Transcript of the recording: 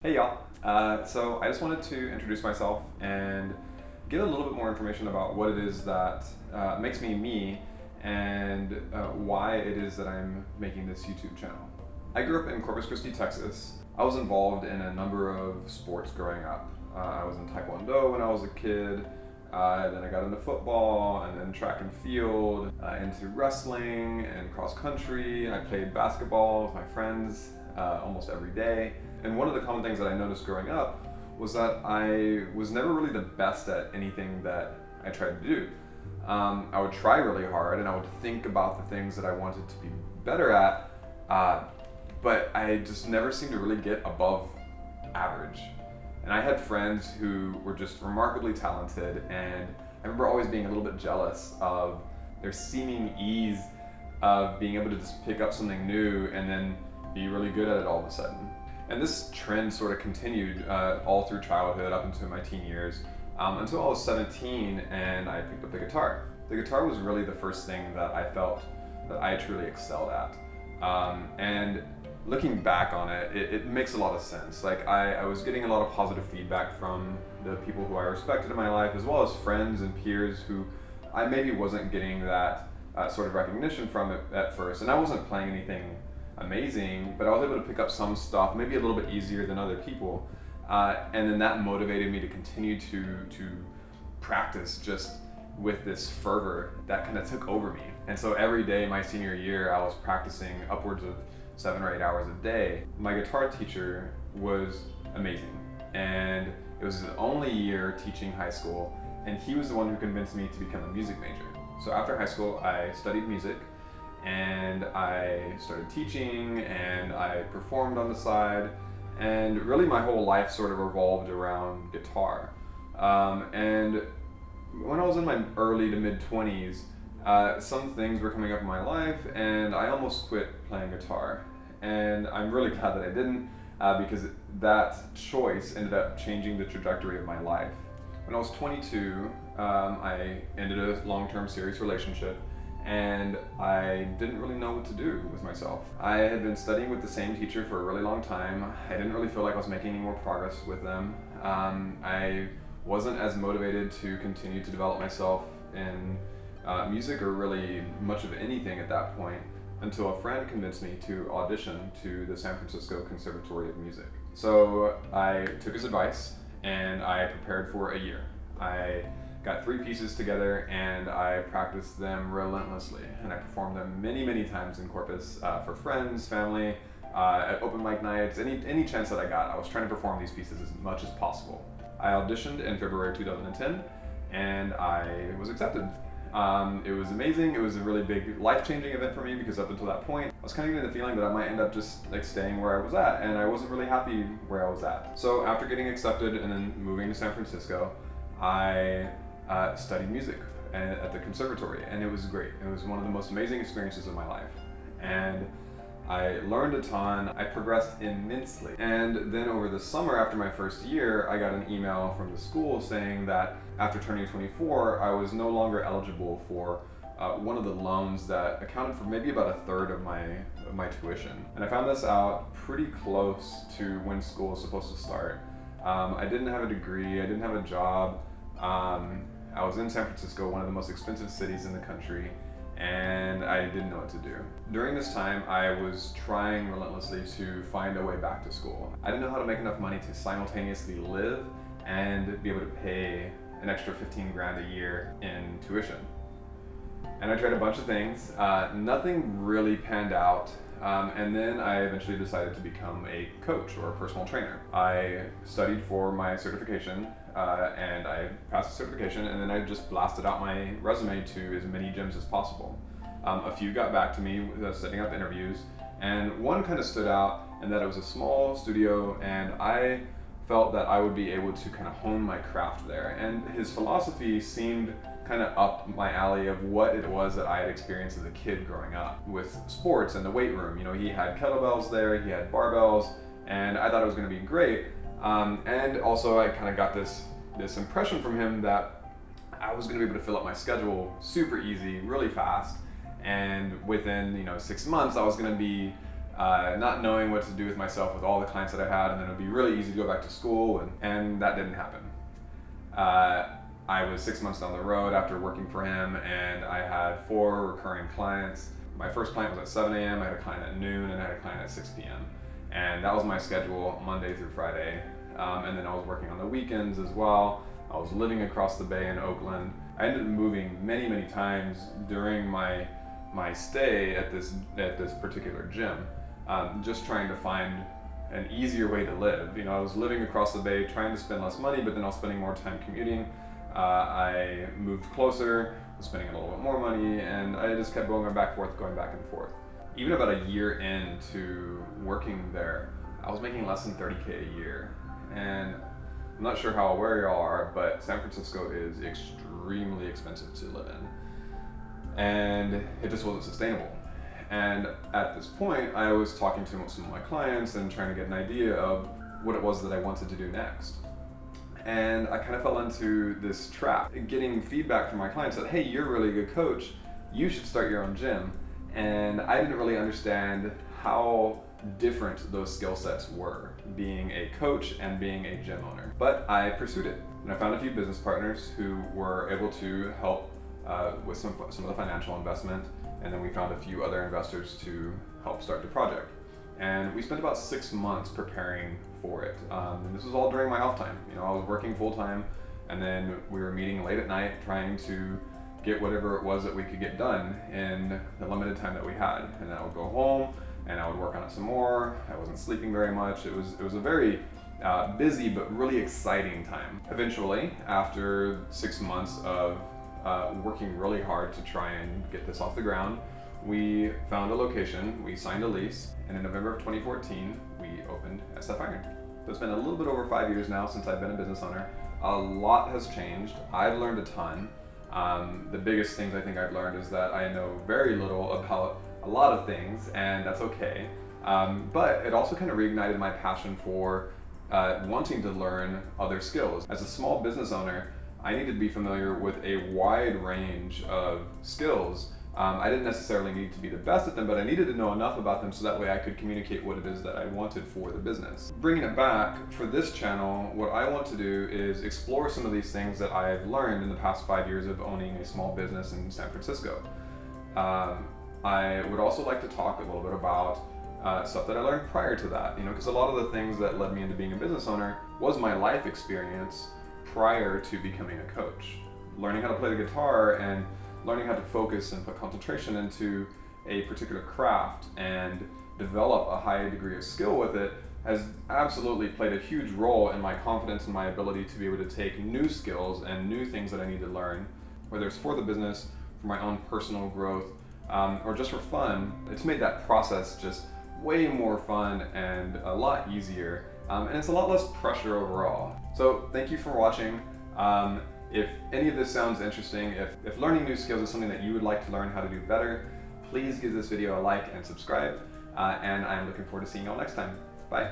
Hey y'all. So I just wanted to introduce myself and get a little bit more information about what it is that makes me me and why it is that I'm making this YouTube channel. I grew up in Corpus Christi, Texas. I was involved in a number of sports growing up. I was in Taekwondo when I was a kid. Then I got into football and then track and field, into wrestling and cross country. I played basketball with my friends almost every day. And one of the common things that I noticed growing up was that I was never really the best at anything that I tried to do. I would try really hard and I would think about the things that I wanted to be better at, but I just never seemed to really get above average. And I had friends who were just remarkably talented, and I remember always being a little bit jealous of their seeming ease of being able to just pick up something new and then be really good at it all of a sudden. And this trend sort of continued all through childhood up into my teen years, until I was 17 and I picked up the guitar. The guitar was really the first thing that I felt that I truly excelled at. And looking back on it, it makes a lot of sense. Like I was getting a lot of positive feedback from the people who I respected in my life, as well as friends and peers who I maybe wasn't getting that sort of recognition from at first. And I wasn't playing anything amazing, but I was able to pick up some stuff, maybe a little bit easier than other people. And then that motivated me to continue to practice just with this fervor that kind of took over me. And so every day my senior year, I was practicing upwards of 7 or 8 hours a day. My guitar teacher was amazing, and it was his only year teaching high school, and he was the one who convinced me to become a music major. So after high school, I studied music, and I started teaching, and I performed on the side, and really my whole life sort of revolved around guitar. And when I was in my early to mid-20s, some things were coming up in my life, and I almost quit playing guitar. And I'm really glad that I didn't, because that choice ended up changing the trajectory of my life. When I was 22, I ended a long-term serious relationship, and I didn't really know what to do with myself. I had been studying with the same teacher for a really long time. I didn't really feel like I was making any more progress with them. I wasn't as motivated to continue to develop myself in music or really much of anything at that point, until a friend convinced me to audition to the San Francisco Conservatory of Music. So I took his advice and I prepared for a year. I got 3 pieces together and I practiced them relentlessly, and I performed them many, many times in Corpus for friends, family, at open mic nights, any chance that I got. I was trying to perform these pieces as much as possible. I auditioned in February 2010 and I was accepted. It was amazing. It was a really big life-changing event for me, because up until that point, I was kind of getting the feeling that I might end up just like staying where I was at, and I wasn't really happy where I was at. So after getting accepted and then moving to San Francisco, I studied music at the conservatory, and it was great. It was one of the most amazing experiences of my life. And I learned a ton, I progressed immensely. And then over the summer after my first year, I got an email from the school saying that after turning 24, I was no longer eligible for one of the loans that accounted for maybe about a third of my tuition. And I found this out pretty close to when school was supposed to start. I didn't have a degree, I didn't have a job. I was in San Francisco, one of the most expensive cities in the country, and I didn't know what to do. During this time, I was trying relentlessly to find a way back to school. I didn't know how to make enough money to simultaneously live and be able to pay an extra 15 grand a year in tuition. And I tried a bunch of things. Nothing really panned out. And then I eventually decided to become a coach or a personal trainer. I studied for my certification, and I passed the certification, and then I just blasted out my resume to as many gyms as possible. A few got back to me setting up interviews, and one kind of stood out in that it was a small studio, and I felt that I would be able to kind of hone my craft there. And his philosophy seemed kind of up my alley of what it was that I had experienced as a kid growing up with sports and the weight room. You know, he had kettlebells there, he had barbells, and I thought it was going to be great. And also I kind of got this impression from him that I was going to be able to fill up my schedule super easy, really fast, and within 6 months I was going to be not knowing what to do with myself with all the clients that I had, and then it would be really easy to go back to school, and that didn't happen. I was 6 months down the road after working for him, and I had 4 recurring clients. My first client was at 7 a.m., I had a client at noon, and I had a client at 6 p.m. And that was my schedule Monday through Friday. And then I was working on the weekends as well. I was living across the bay in Oakland. I ended up moving many times during my stay at this particular gym, just trying to find an easier way to live. You know, I was living across the bay, trying to spend less money, but then I was spending more time commuting. I moved closer, was spending a little bit more money, and I just kept going back and forth. Even about a year into working there, I was making less than $30K a year. And I'm not sure how aware y'all are, but San Francisco is extremely expensive to live in. And it just wasn't sustainable. And at this point, I was talking to some of my clients and trying to get an idea of what it was that I wanted to do next. And I kind of fell into this trap, getting feedback from my clients that, hey, you're a really good coach, you should start your own gym. And I didn't really understand how different those skill sets were, being a coach and being a gym owner. But I pursued it, and I found a few business partners who were able to help with some of the financial investment, and then we found a few other investors to help start the project. And we spent about 6 months preparing for it. And this was all during my off time. You know, I was working full time, and then we were meeting late at night trying to get whatever it was that we could get done in the limited time that we had. And then I would go home and I would work on it some more. I wasn't sleeping very much. It was a very busy but really exciting time. Eventually, after 6 months of working really hard to try and get this off the ground, we found a location, we signed a lease, and in November of 2014, we opened SF Iron. So it's been a little bit over 5 years now since I've been a business owner. A lot has changed. I've learned a ton. The biggest things I think I've learned is that I know very little about a lot of things, and that's okay. But it also kind of reignited my passion for wanting to learn other skills. As a small business owner, I needed to be familiar with a wide range of skills. I didn't necessarily need to be the best at them, but I needed to know enough about them so that way I could communicate what it is that I wanted for the business. Bringing it back, for this channel, what I want to do is explore some of these things that I've learned in the past 5 years of owning a small business in San Francisco. I would also like to talk a little bit about stuff that I learned prior to that, you know, because a lot of the things that led me into being a business owner was my life experience prior to becoming a coach. Learning how to play the guitar and learning how to focus and put concentration into a particular craft and develop a high degree of skill with it has absolutely played a huge role in my confidence and my ability to be able to take new skills and new things that I need to learn, whether it's for the business, for my own personal growth, or just for fun. It's made that process just way more fun and a lot easier, and it's a lot less pressure overall. So thank you for watching. If any of this sounds interesting, if learning new skills is something that you would like to learn how to do better, please give this video a like and subscribe, and I'm looking forward to seeing y'all next time. Bye.